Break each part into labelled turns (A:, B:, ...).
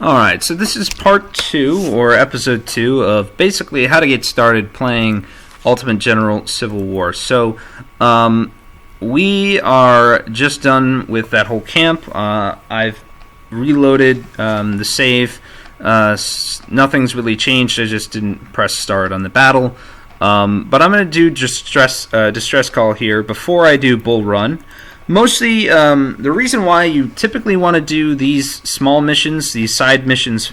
A: Alright, so this is part 2, or episode 2, of basically how to get started playing Ultimate General Civil War. So, we are just done with that whole camp. I've reloaded the save. Nothing's really changed, I just didn't press start on the battle. But I'm going to do just distress call here before I do Bull Run. Mostly, the reason why you typically want to do these small missions, these side missions,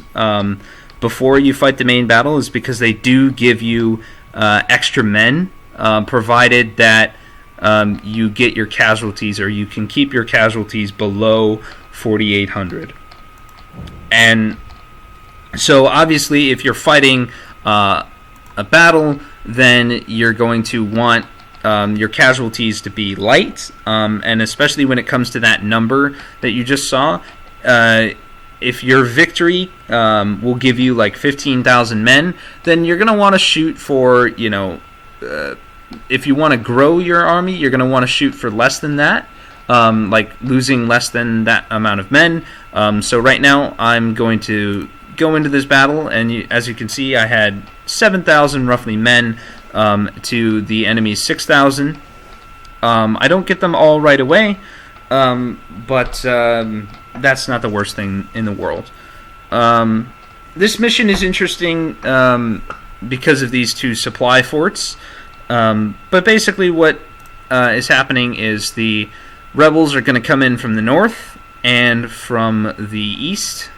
A: before you fight the main battle is because they do give you extra men, provided that you get your casualties, or you can keep your casualties below 4,800. And so, obviously, if you're fighting a battle, then you're going to want your casualties to be light, and especially when it comes to that number that you just saw, if your victory will give you like 15,000 men, then you're going to want to shoot for, if you want to grow your army, you're going to want to shoot for less than that, like losing less than that amount of men. So right now I'm going to go into this battle, and as you can see, I had 7,000 roughly men to the enemy's 6,000. I don't get them all right away, but that's not the worst thing in the world. This mission is interesting because of these two supply forts. But basically what is happening is the rebels are going to come in from the north and from the east.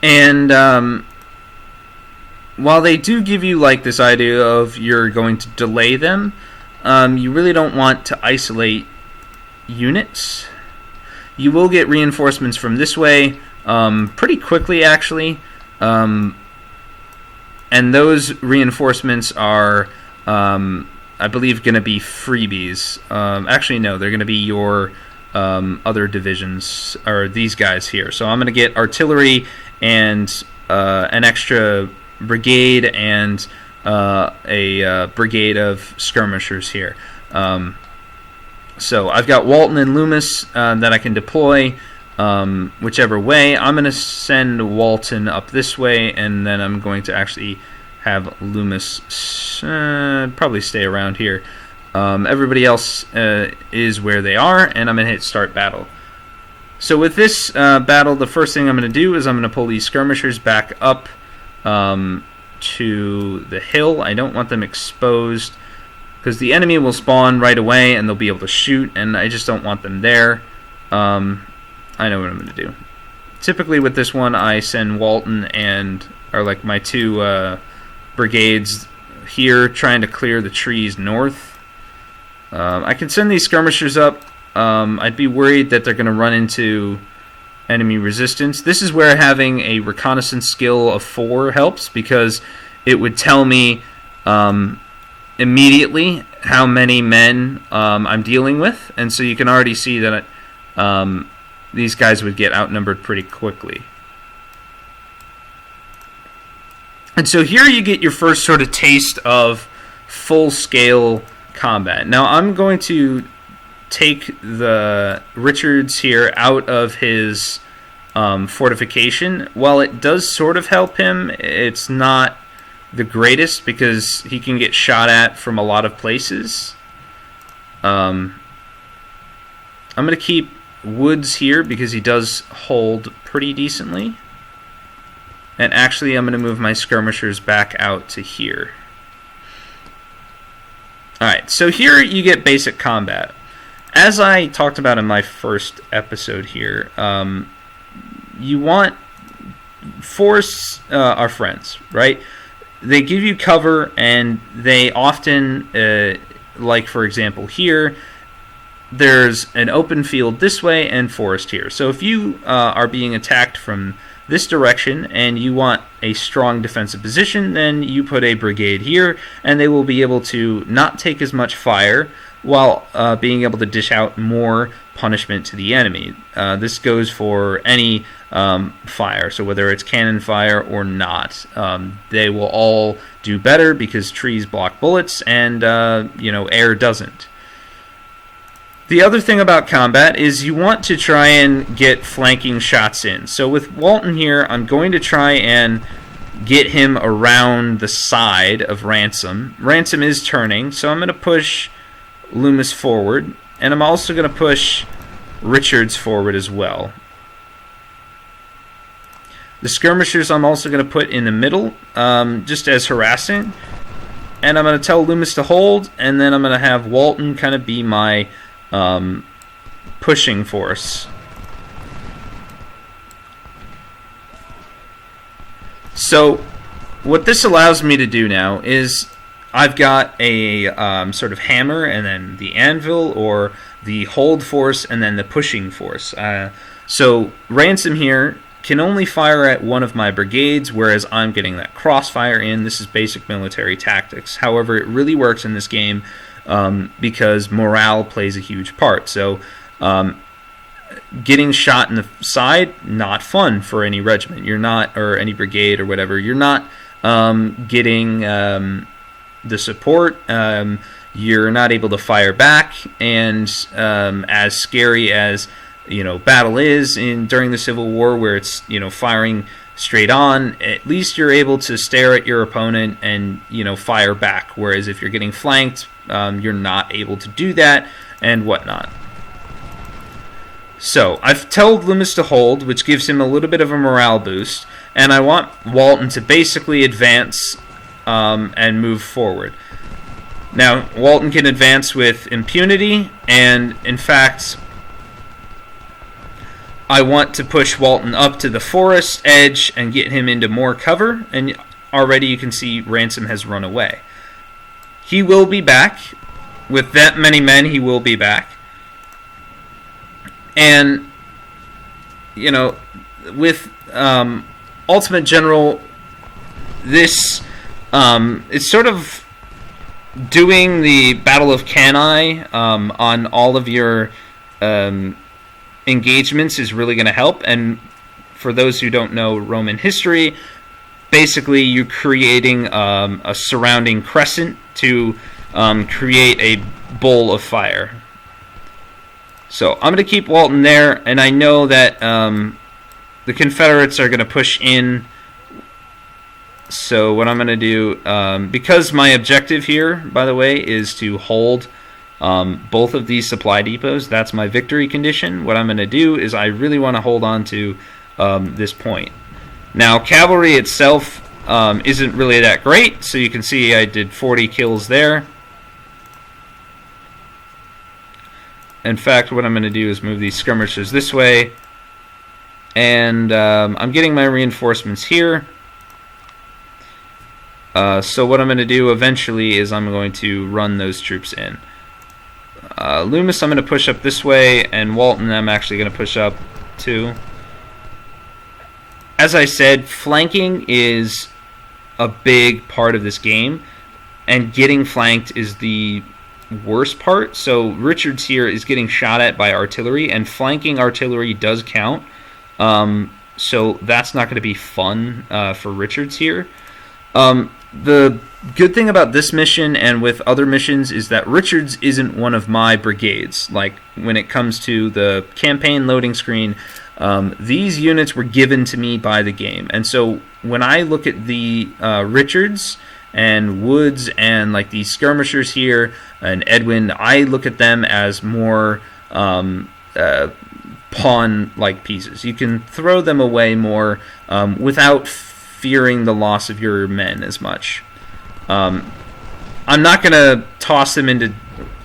A: And while they do give you like this idea of you're going to delay them, you really don't want to isolate units. You will get reinforcements from this way pretty quickly, actually. And those reinforcements are, I believe, going to be freebies. Actually, no, they're going to be your other divisions, or these guys here. So I'm going to get artillery and an extra brigade and a brigade of skirmishers here. So I've got Walton and Loomis that I can deploy whichever way. I'm going to send Walton up this way, and then I'm going to actually have Loomis probably stay around here. Everybody else is where they are, and I'm going to hit start battle. So with this battle, the first thing I'm going to do is I'm going to pull these skirmishers back up to the hill. I don't want them exposed because the enemy will spawn right away and they'll be able to shoot, and I just don't want them there. I know what I'm going to do. Typically with this one, I send Walton or like my two brigades here trying to clear the trees north. I can send these skirmishers up. I'd be worried that they're going to run into enemy resistance. This is where having a reconnaissance skill of 4 helps, because it would tell me immediately how many men I'm dealing with, and so you can already see that these guys would get outnumbered pretty quickly. And so here you get your first sort of taste of full-scale combat. Now I'm going to take the Richards here out of his fortification. While it does sort of help him, it's not the greatest because he can get shot at from a lot of places. I'm going to keep Woods here because he does hold pretty decently. And actually I'm going to move my skirmishers back out to here. Alright, so here you get basic combat. As I talked about in my first episode here, you want forests are friends, right? They give you cover, and they often, like for example here, there's an open field this way and forest here. So if you are being attacked from this direction and you want a strong defensive position, then you put a brigade here, and they will be able to not take as much fire while being able to dish out more punishment to the enemy. This goes for any fire, so whether it's cannon fire or not, they will all do better because trees block bullets and air doesn't. The other thing about combat is you want to try and get flanking shots in. So with Walton here, I'm going to try and get him around the side of Ransom. Ransom is turning, so I'm going to push Loomis forward, and I'm also going to push Richards forward as well. The skirmishers I'm also going to put in the middle, just as harassing. And I'm going to tell Loomis to hold, and then I'm going to have Walton kind of be my pushing force. So what this allows me to do now is I've got a sort of hammer, and then the anvil, or the hold force, and then the pushing force. So Ransom here can only fire at one of my brigades, whereas I'm getting that crossfire in. This is basic military tactics. However, it really works in this game because morale plays a huge part. So getting shot in the side, not fun for any regiment. You're not, or any brigade or whatever. You're not getting the support. You're not able to fire back, and as scary as battle is during the Civil War, where it's firing straight on, at least you're able to stare at your opponent and fire back. Whereas if you're getting flanked, you're not able to do that and whatnot. So I've told Loomis to hold, which gives him a little bit of a morale boost, and I want Walton to basically advance and move forward. Now Walton can advance with impunity, and in fact I want to push Walton up to the forest edge and get him into more cover, and already you can see Ransom has run away. He will be back. With that many men, he will be back. And, with Ultimate General, this, it's sort of doing the Battle of Cannae on all of your engagements is really going to help. And for those who don't know Roman history, basically you're creating a surrounding crescent to create a bowl of fire. So I'm going to keep Walton there, and I know that the Confederates are going to push in. So what I'm going to do, because my objective here, by the way, is to hold both of these supply depots, that's my victory condition. What I'm going to do is I really want to hold on to this point. Now, cavalry itself isn't really that great, so you can see I did 40 kills there. In fact, what I'm going to do is move these skirmishers this way, and I'm getting my reinforcements here. So what I'm going to do eventually is I'm going to run those troops in. Loomis I'm going to push up this way, and Walton I'm actually going to push up too. As I said, flanking is a big part of this game, and getting flanked is the worst part. So Richards here is getting shot at by artillery, and flanking artillery does count. So that's not going to be fun for Richards here. The good thing about this mission and with other missions is that Richards isn't one of my brigades. Like when it comes to the campaign loading screen, these units were given to me by the game. And so when I look at the Richards and Woods and like these skirmishers here and Edwin, I look at them as more pawn-like pieces. You can throw them away more without fearing the loss of your men as much. I'm not going to toss them into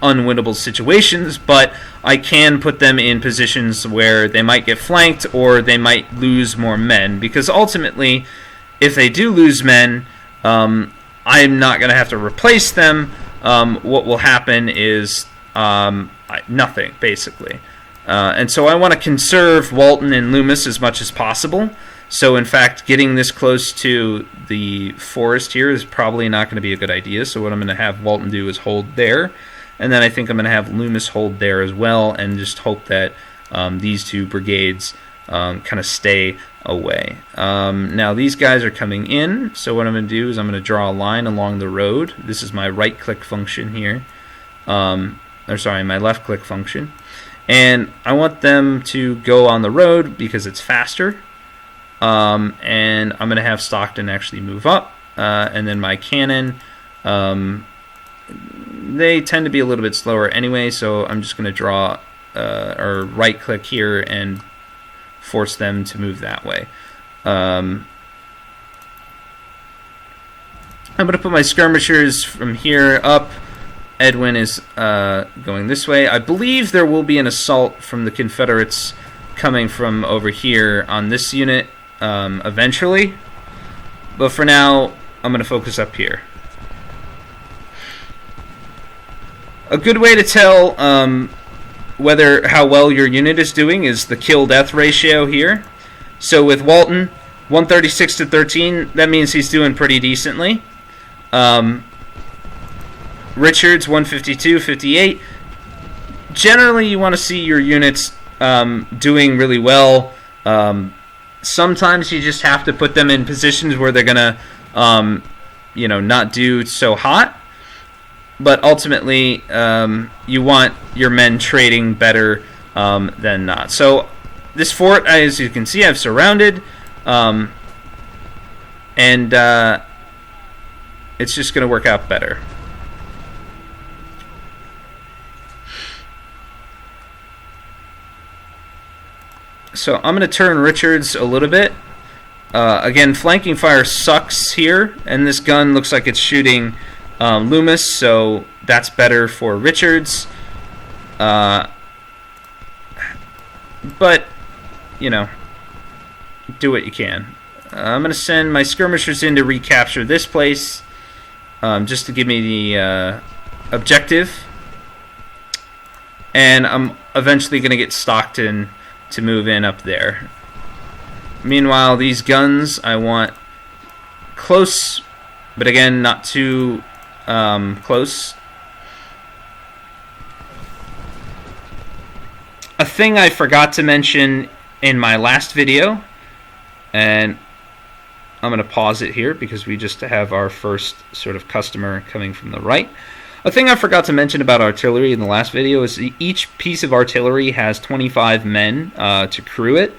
A: unwinnable situations, but I can put them in positions where they might get flanked or they might lose more men, because ultimately, if they do lose men, I'm not going to have to replace them. What will happen is nothing, basically. And so I want to conserve Walton and Loomis as much as possible. So in fact, getting this close to the forest here is probably not going to be a good idea. So what I'm going to have Walton do is hold there. And then I think I'm going to have Loomis hold there as well, and just hope that these two brigades kind of stay away. Now these guys are coming in, so what I'm going to do is I'm going to draw a line along the road. This is my right-click function here. my left click function, and I want them to go on the road because it's faster. And I'm going to have Stockton actually move up, and then my cannon, they tend to be a little bit slower anyway, so I'm just going to draw or right click here and force them to move that way. I'm going to put my skirmishers from here up. Edwin is going this way. I believe there will be an assault from the Confederates coming from over here on this unit eventually, but for now I'm going to focus up here. A good way to tell how well your unit is doing is the kill-death ratio here. So with Walton, 136 to 13, that means he's doing pretty decently. Richards, 152, 58. Generally, you want to see your units doing really well. Sometimes you just have to put them in positions where they're going to, not do so hot. But ultimately, you want your men trading better than not. So this fort, as you can see, I've surrounded, and it's just going to work out better. So I'm going to turn Richards a little bit. Again, flanking fire sucks here, and this gun looks like it's shooting Loomis, so that's better for Richards. But, do what you can. I'm going to send my skirmishers in to recapture this place, just to give me the objective. And I'm eventually going to get Stockton to move in up there. Meanwhile, these guns I want close, but again, not too close. A thing I forgot to mention in my last video, and I'm going to pause it here because we just have our first sort of customer coming from the right. A thing I forgot to mention about artillery in the last video is each piece of artillery has 25 men to crew it.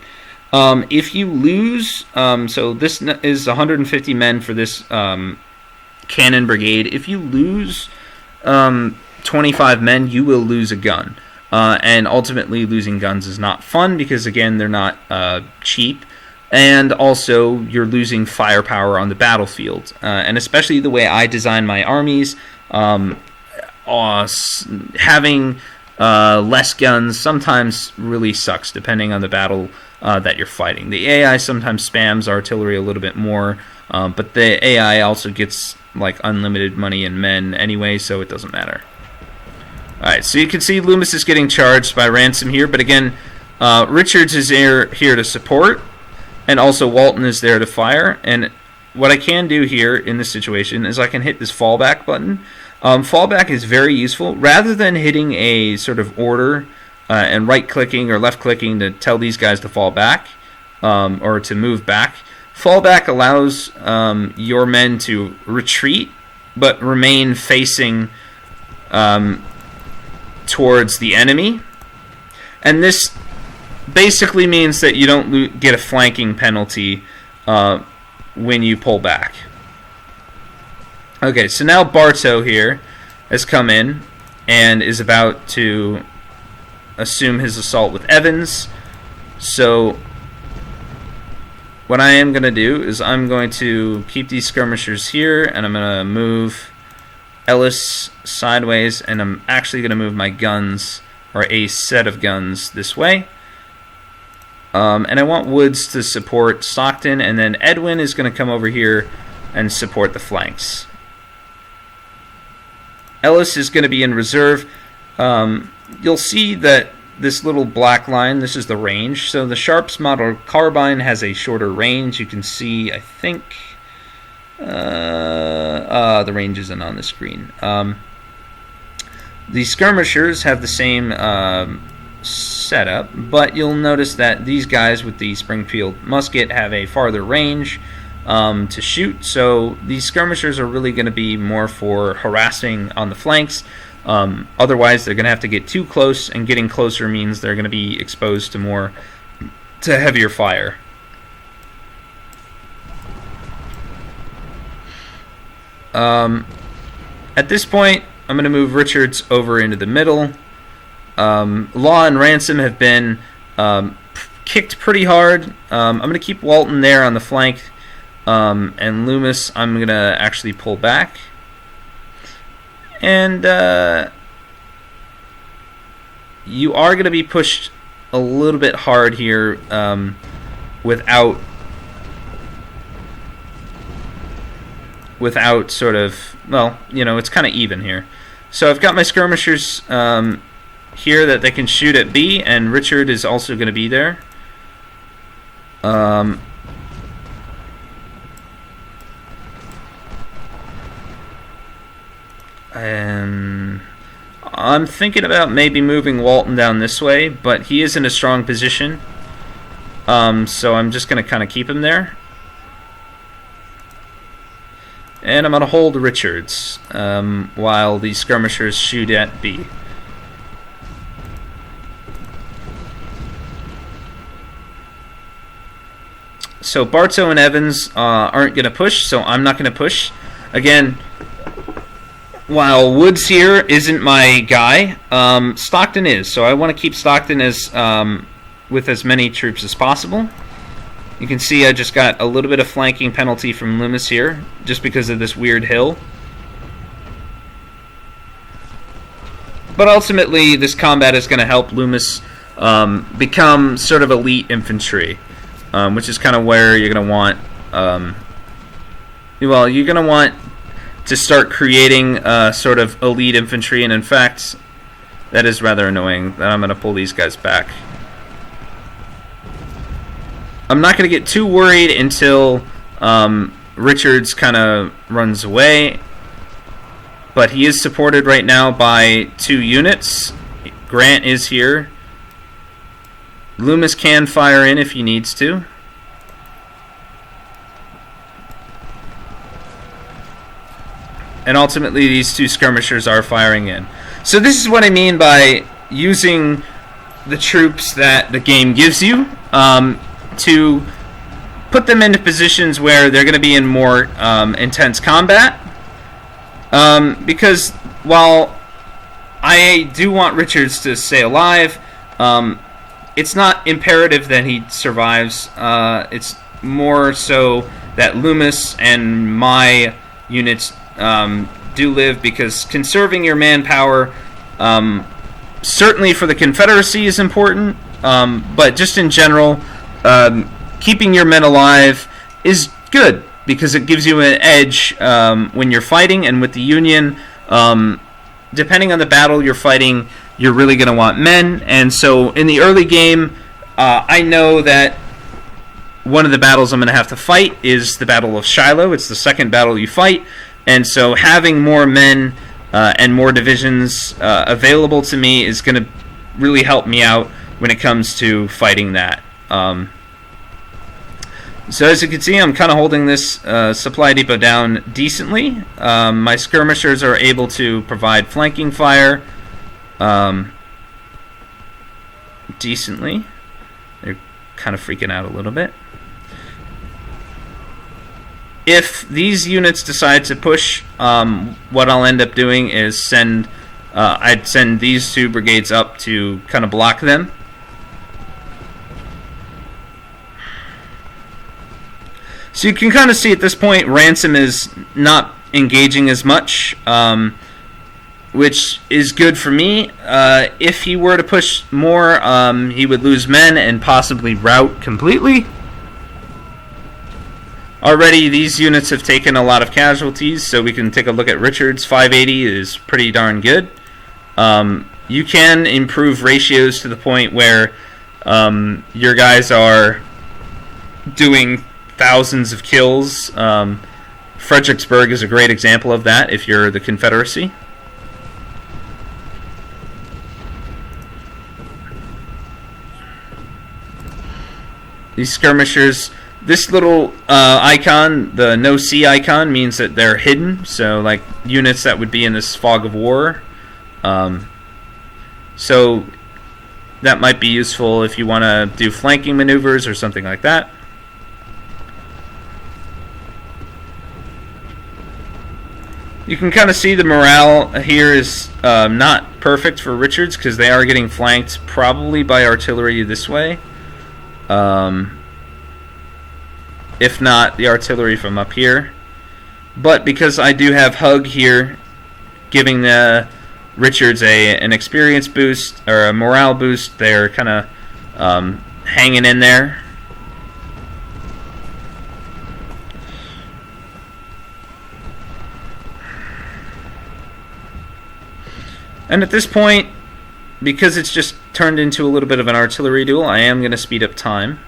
A: If you lose, so this is 150 men for this cannon brigade. If you lose 25 men, you will lose a gun. And ultimately, losing guns is not fun because, again, they're not cheap. And also, you're losing firepower on the battlefield. And especially the way I design my armies, having less guns sometimes really sucks depending on the battle that you're fighting. The AI sometimes spams artillery a little bit more, but the AI also gets like unlimited money and men anyway, so it doesn't matter. Alright, so you can see Loomis is getting charged by Ransom here, but again, Richards is here to support, and also Walton is there to fire. And what I can do here in this situation is I can hit this fallback button. Fallback is very useful. Rather than hitting a sort of order and right-clicking or left-clicking to tell these guys to fall back or to move back, fallback allows your men to retreat but remain facing towards the enemy. And this basically means that you don't get a flanking penalty when you pull back. Okay, so now Bartow here has come in and is about to assume his assault with Evans. So what I am going to do is I'm going to keep these skirmishers here, and I'm going to move Ellis sideways, and I'm actually going to move my guns, or a set of guns, this way. And I want Woods to support Stockton, and then Edwin is going to come over here and support the flanks. Ellis is going to be in reserve. You'll see that this little black line, this is the range. So the Sharps model carbine has a shorter range. You can see, I think, the range isn't on the screen. The skirmishers have the same setup, but you'll notice that these guys with the Springfield musket have a farther range to shoot, so these skirmishers are really going to be more for harassing on the flanks. Otherwise, they're going to have to get too close, and getting closer means they're going to be exposed to heavier fire. At this point, I'm going to move Richards over into the middle. Law and Ransom have been kicked pretty hard. I'm going to keep Walton there on the flank, and Loomis I'm going to actually pull back. And you are going to be pushed a little bit hard here without sort of, well, it's kind of even here. So I've got my skirmishers here that they can shoot at B, and Richard is also going to be there. And I'm thinking about maybe moving Walton down this way, but he is in a strong position. So I'm just going to kind of keep him there. And I'm going to hold Richards while the skirmishers shoot at B. So Bartow and Evans aren't going to push, so I'm not going to push. Again, while Woods here isn't my guy, Stockton is. So I want to keep Stockton as with as many troops as possible. You can see I just got a little bit of flanking penalty from Loomis here, just because of this weird hill. But ultimately, this combat is going to help Loomis become sort of elite infantry, which is kind of where you're going to want. Well, you're going to want to start creating sort of elite infantry, and in fact, that is rather annoying that I'm going to pull these guys back. I'm not going to get too worried until Richards kind of runs away, but he is supported right now by 2 units. Grant is here. Loomis can fire in if he needs to. And ultimately, these 2 skirmishers are firing in. So this is what I mean by using the troops that the game gives you to put them into positions where they're going to be in more intense combat. Because while I do want Richards to stay alive, it's not imperative that he survives. It's more so that Loomis and my units do live, because conserving your manpower certainly for the Confederacy is important, but just in general, keeping your men alive is good, because it gives you an edge when you're fighting. And with the Union, depending on the battle you're fighting, you're really going to want men. And so in the early game, I know that one of the battles I'm going to have to fight is the Battle of Shiloh. It's the second battle you fight. And so having more men and more divisions available to me is going to really help me out when it comes to fighting that. So as you can see, I'm kind of holding this supply depot down decently. My skirmishers are able to provide flanking fire decently. They're kind of freaking out a little bit. If these units decide to push, what I'll end up doing is I'd send these 2 brigades up to kind of block them. So you can kind of see at this point, Ransom is not engaging as much, which is good for me. If he were to push more, he would lose men and possibly rout completely. Already, these units have taken a lot of casualties, so we can take a look at Richards. 580 is pretty darn good. You can improve ratios to the point where your guys are doing thousands of kills. Fredericksburg is a great example of that if you're the Confederacy. These skirmishers, this little icon, the no C icon, means that they're hidden. So like units that would be in this fog of war So that might be useful if you want to do flanking maneuvers or something like that. You can kind of see the morale here is not perfect for Richards because they are getting flanked probably by artillery this way. If not, the artillery from up here. But because I do have Hug here giving the Richards an experience boost or a morale boost, they're kind of hanging in there. And at this point, because it's just turned into a little bit of an artillery duel, I am going to speed up time.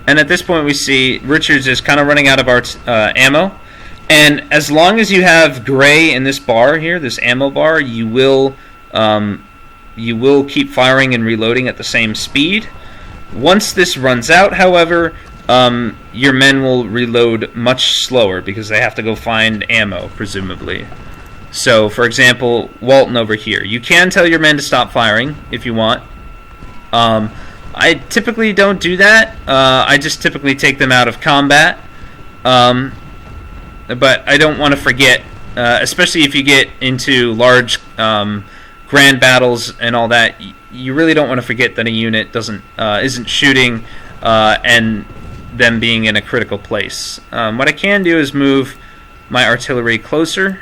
A: And at this point we see Richards is kind of running out of ammo. And as long as you have gray in this bar here, this ammo bar, you will keep firing and reloading at the same speed. Once this runs out, however, your men will reload much slower because they have to go find ammo, presumably. So, for example, Walton over here. You can tell your men to stop firing if you want. I typically don't do that. I just typically take them out of combat. But I don't want to forget, especially if you get into large grand battles and all that, you really don't want to forget that a unit isn't shooting and them being in a critical place. What I can do is move my artillery closer.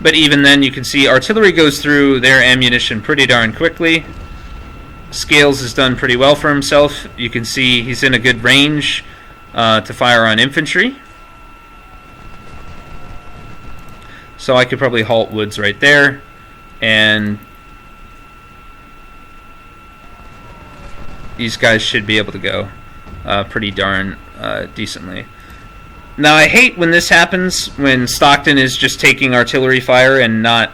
A: But even then, you can see artillery goes through their ammunition pretty darn quickly. Scales has done pretty well for himself. You can see he's in a good range to fire on infantry. So I could probably halt Woods right there. And these guys should be able to go pretty darn decently. Now, I hate when this happens, when Stockton is just taking artillery fire and not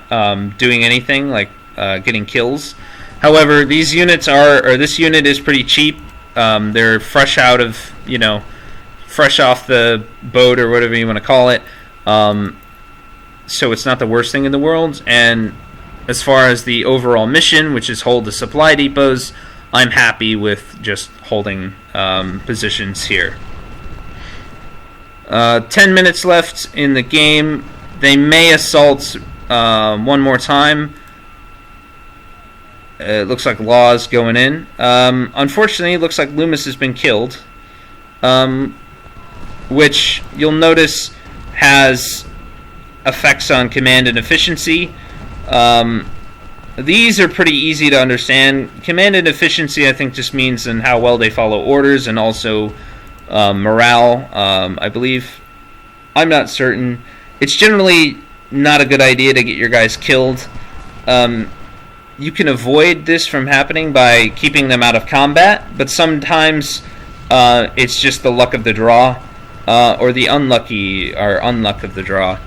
A: doing anything, like getting kills. However, these units this unit is pretty cheap. They're fresh out of, fresh off the boat or whatever you want to call it. So it's not the worst thing in the world. And as far as the overall mission, which is hold the supply depots, I'm happy with just holding positions here. 10 minutes left in the game. They may assault one more time. It looks like Law's going in. Unfortunately, it looks like Loomis has been killed, which you'll notice has effects on command and efficiency. These are pretty easy to understand. Command and efficiency, I think, just means in how well they follow orders, and also morale, I believe. I'm not certain. It's generally not a good idea to get your guys killed. You can avoid this from happening by keeping them out of combat, but sometimes it's just the luck of the draw, or the unluck of the draw,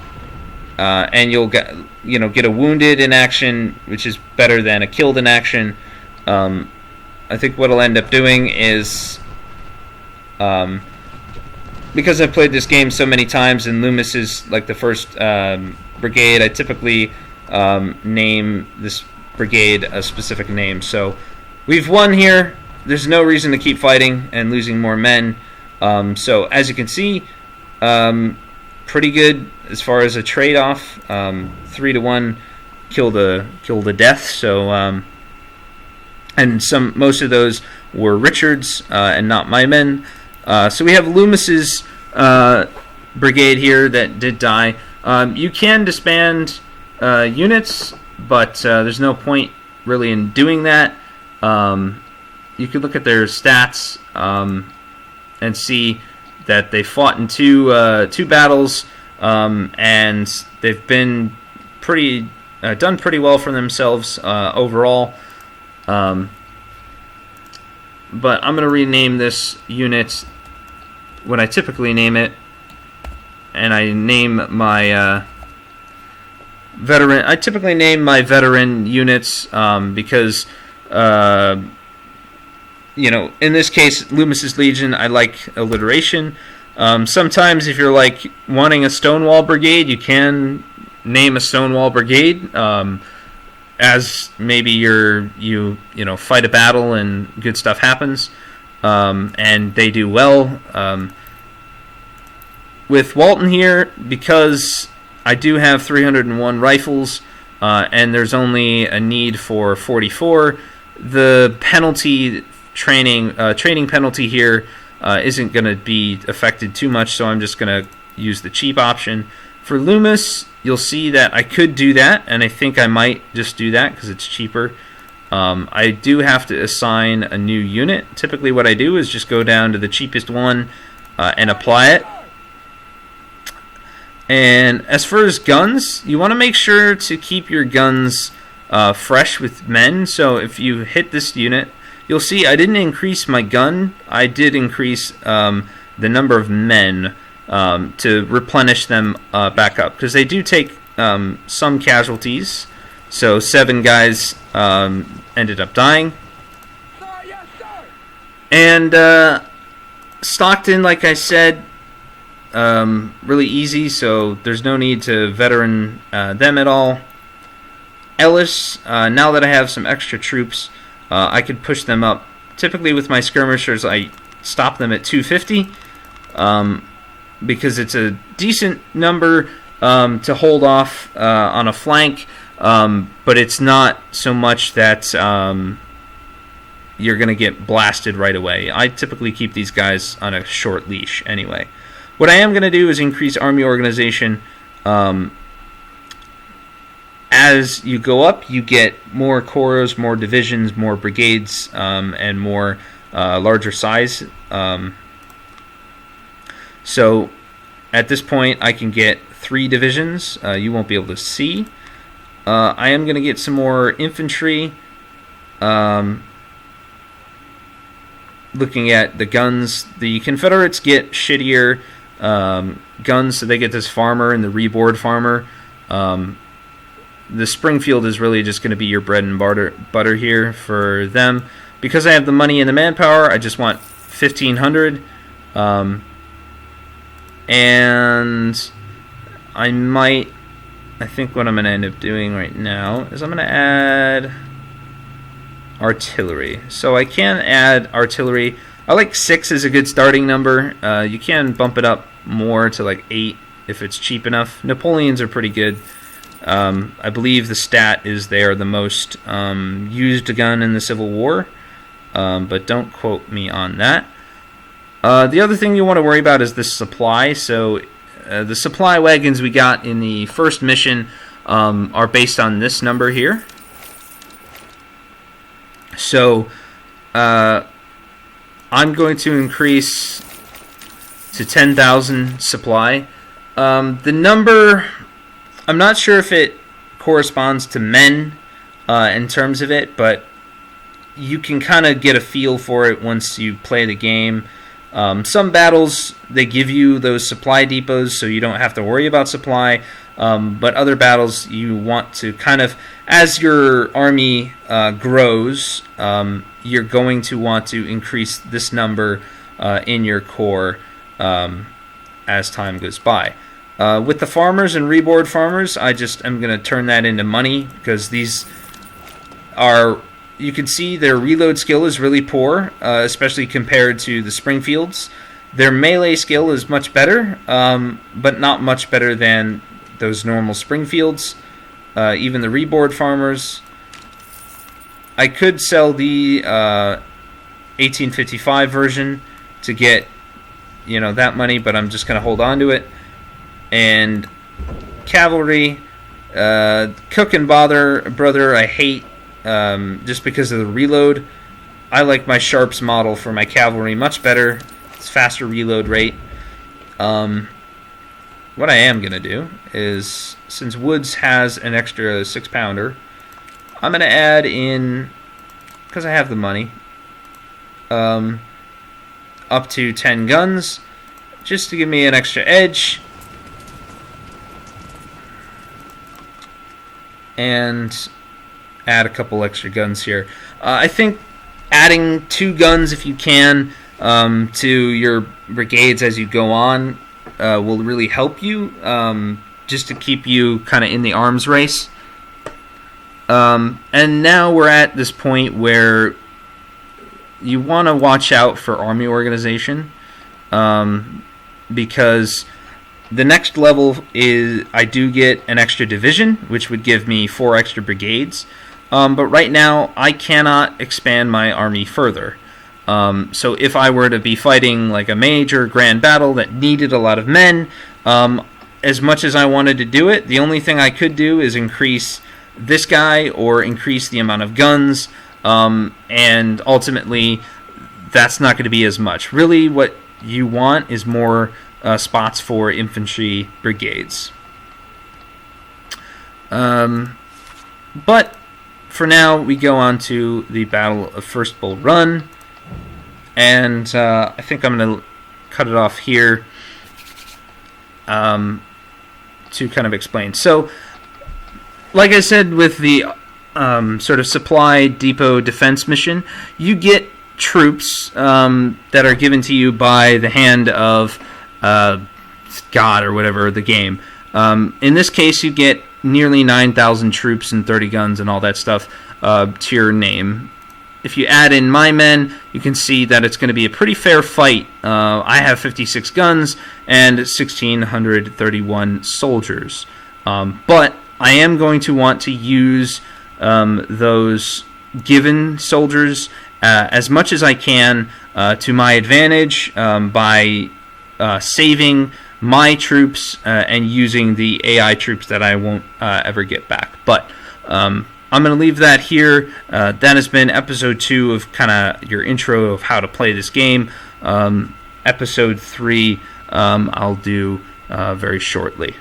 A: and you'll get a wounded in action, which is better than a killed in action. I think what I'll end up doing is, because I've played this game so many times and Loomis is like the first brigade, I typically name this brigade a specific name. So we've won here. There's no reason to keep fighting and losing more men. So as you can see, pretty good as far as a trade-off. 3-1 kill the death. So and most of those were Richards and not my men. So we have Loomis's brigade here that did die. You can disband units, but there's no point really in doing that. You can look at their stats and see that they fought in two battles, and they've been done pretty well for themselves overall. But I'm going to rename this unit what I typically name it, and I name my veteran. I typically name my veteran units because in this case, Loomis's Legion, I like alliteration. Sometimes if you're like wanting a Stonewall Brigade, you can name a Stonewall Brigade, as maybe you fight a battle and good stuff happens, and they do well. With Walton here, because I do have 301 rifles, and there's only a need for 44, the penalty training penalty here isn't going to be affected too much, so I'm just going to use the cheap option. For Loomis, you'll see that I could do that, and I think I might just do that because it's cheaper. I do have to assign a new unit. Typically what I do is just go down to the cheapest one and apply it. And as far as guns, you want to make sure to keep your guns fresh with men. So if you hit this unit, you'll see I didn't increase my gun. I did increase the number of men to replenish them back up, because they do take some casualties. So 7 guys ended up dying. And Stockton, like I said, really easy, so there's no need to veteran them at all. Ellis, now that I have some extra troops, I could push them up. Typically with my skirmishers, I stop them at 250, because it's a decent number to hold off on a flank, but it's not so much that you're going to get blasted right away. I typically keep these guys on a short leash anyway. What I am going to do is increase army organization. As you go up, you get more corps, more divisions, more brigades, and more larger size. So at this point, I can get 3 divisions. You won't be able to see. I am going to get some more infantry. Looking at the guns, the Confederates get shittier guns, so they get this farmer and the reboard farmer. The Springfield is really just going to be your bread and butter here for them. Because I have the money and the manpower, I just want 1,500. And I think what I'm going to end up doing right now is I'm going to add artillery. So I can add artillery. I like 6 is a good starting number. You can bump it up more to like 8 if it's cheap enough. Napoleons are pretty good. I believe the stat is they are the most used gun in the Civil War, but don't quote me on that. The other thing you want to worry about is the supply. So the supply wagons we got in the first mission are based on this number here. So I'm going to increase to 10,000 supply. The number, I'm not sure if it corresponds to men in terms of it, but you can kind of get a feel for it once you play the game. Some battles, they give you those supply depots so you don't have to worry about supply, but other battles you want to kind of, as your army grows, you're going to want to increase this number in your corps as time goes by. With the farmers and reboard farmers, I just am going to turn that into money, because these are, you can see their reload skill is really poor, especially compared to the Springfields. Their melee skill is much better, but not much better than those normal Springfields. Even the reboard farmers. I could sell the 1855 version to get, that money, but I'm just going to hold on to it. And cavalry, Cook and Brother, I hate just because of the reload. I like my Sharps model for my cavalry much better. It's faster reload rate. What I am going to do is, since Woods has an extra 6-pounder, I'm going to add in, because I have the money, up to 10 guns, just to give me an extra edge. And add a couple extra guns here. I think adding 2 guns, if you can, to your brigades as you go on will really help you, just to keep you kind of in the arms race. And now we're at this point where you want to watch out for army organization, because the next level is I do get an extra division, which would give me 4 extra brigades. But right now, I cannot expand my army further. So if I were to be fighting like a major grand battle that needed a lot of men, as much as I wanted to do it, the only thing I could do is increase this guy or increase the amount of guns, and ultimately that's not going to be as much. Really what you want is more spots for infantry brigades. But for now, we go on to the Battle of First Bull Run, and I think I'm going to cut it off here to kind of explain. So, like I said, with the sort of supply depot defense mission, you get troops that are given to you by the hand of God or whatever the game. In this case, you get nearly 9,000 troops and 30 guns and all that stuff to your name. If you add in my men, you can see that it's going to be a pretty fair fight. I have 56 guns and 1,631 soldiers. But I am going to want to use those given soldiers as much as I can to my advantage by saving my troops and using the AI troops that I won't ever get back. But I'm going to leave that here. That has been episode 2 of kind of your intro of how to play this game. Episode 3 I'll do very shortly.